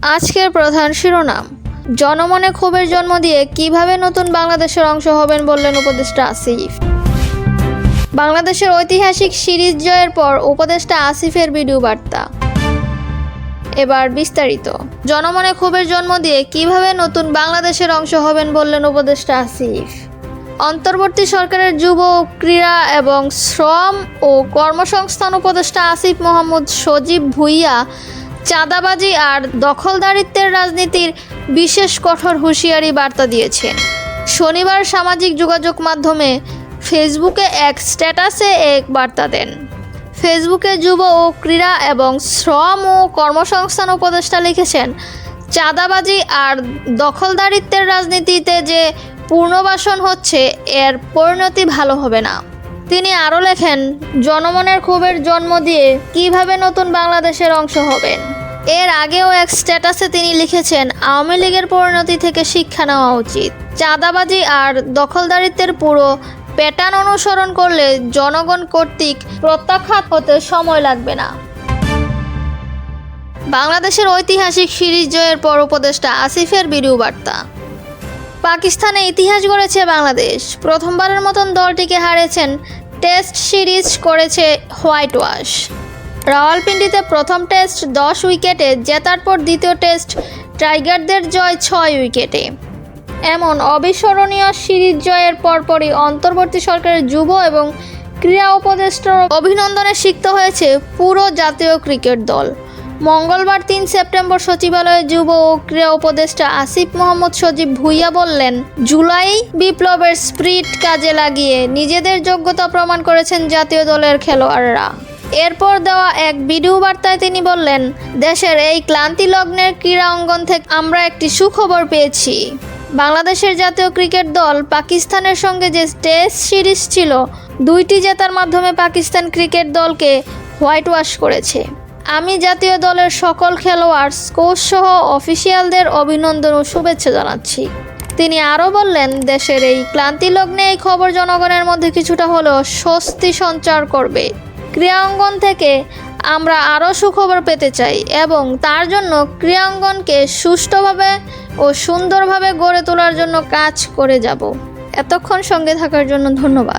আজকের প্রধান শিরোনাম, জনমনে ক্ষোভের জন্ম দিয়ে কিভাবে নতুন বাংলাদেশের অংশ হবেন বললেন উপদেষ্টা আসিফ। বাংলাদেশের ঐতিহাসিক সিরিজ জয়ের পর উপদেষ্টা আসিফের ভিডিও বার্তা। এবার বিস্তারিত। জনমনে ক্ষোভের জন্ম দিয়ে কিভাবে নতুন বাংলাদেশের অংশ হবেন বললেন উপদেষ্টা আসিফ। অন্তর্বর্তী সরকারের যুব, ক্রীড়া এবং শ্রম ও কর্মসংস্থান উপদেষ্টা আসিফ মোহাম্মদ সজীব ভুঁইয়া চাঁদাবাজি আর দখলদারিত্বের রাজনীতির বিশেষ কঠোর হুঁশিয়ারি বার্তা দিয়েছেন। শনিবার সামাজিক যোগাযোগ মাধ্যমে ফেসবুকে এক স্ট্যাটাসে এক বার্তা দেন। ফেসবুকে যুব ও ক্রীড়া এবং শ্রম ও কর্মসংস্থান উপদেষ্টা লিখেছেন, চাঁদাবাজি আর দখলদারিত্বের রাজনীতিতে যে পুনর্বাসন হচ্ছে, এর পরিণতি ভালো হবে না। তিনি আরও লেখেন, জনমনের ক্ষোভের জন্ম দিয়ে কিভাবে নতুন বাংলাদেশের অংশ হবেন। এর আগেও এক স্ট্যাটাসে তিনি লিখেছেন, আওয়ামী লীগের পরিণতি থেকে শিক্ষা নেওয়া উচিত। চাঁদাবাজি আর দখলদারিত্বের পুরো প্যাটার্ন অনুসরণ করলে জনগণ কর্তৃক প্রত্যাখ্যাত হতে সময় লাগবে না। বাংলাদেশের ঐতিহাসিক সিরিজ জয়ের পর উপদেষ্টা আসিফের ভিডিও বার্তা। পাকিস্তানে ইতিহাস গড়েছে বাংলাদেশ। প্রথমবারের মতন দলটিকে হারিয়েছেন, টেস্ট সিরিজ করেছে হোয়াইট ওয়াশ। রাওয়ালপিন্ডিতে প্রথম টেস্ট 10 উইকেটে জেতার পর দ্বিতীয় টেস্ট টাইগারদের জয় 6 উইকেটে। এমন অবিস্মরণীয় সিরিজ জয়ের পরপরই অন্তর্বর্তী সরকারের যুব এবং ক্রীড়া উপদেষ্টার অভিনন্দনে সিক্ত হয়েছে পুরো জাতীয় ক্রিকেট দল। মঙ্গলবার 3 সেপ্টেম্বর সচিবালয়ে যুব ও ক্রীড়া উপদেষ্টা আসিফ মোহাম্মদ সজীব ভুঁইয়া বললেন, জুলাই বিপ্লবের স্পিরিট কাজে লাগিয়ে নিজেদের যোগ্যতা প্রমাণ করেছেন জাতীয় দলের খেলোয়াড়রা। এরপর দেওয়া এক ভিডিও বার্তায় তিনি বললেন, দেশের এই ক্লান্তি লগ্নের ক্রীড়া অঙ্গন থেকে আমরা একটি সুখবর পেয়েছি। বাংলাদেশের জাতীয় ক্রিকেট দল পাকিস্তানের সঙ্গে যে টেস্ট সিরিজ ছিল, 2টি জেতার মাধ্যমে পাকিস্তান ক্রিকেট দলকে হোয়াইট ওয়াশ করেছে। আমি জাতীয় দলের সকল খেলোয়াড়, কোচ সহ অফিসিয়ালদের অভিনন্দন ও শুভেচ্ছা জানাচ্ছি। তিনি আরও বললেন, দেশের এই ক্লান্তি লগ্নে এই খবর জনগণের মধ্যে কিছুটা হলেও স্বস্তি সঞ্চার করবে। ক্রীড়াঙ্গন থেকে আমরা আরও সুখবর পেতে চাই এবং তার জন্য ক্রীড়াঙ্গনকে সুষ্ঠুভাবে ও সুন্দরভাবে গড়ে তোলার জন্য কাজ করে যাব। এতক্ষণ সঙ্গে থাকার জন্য ধন্যবাদ।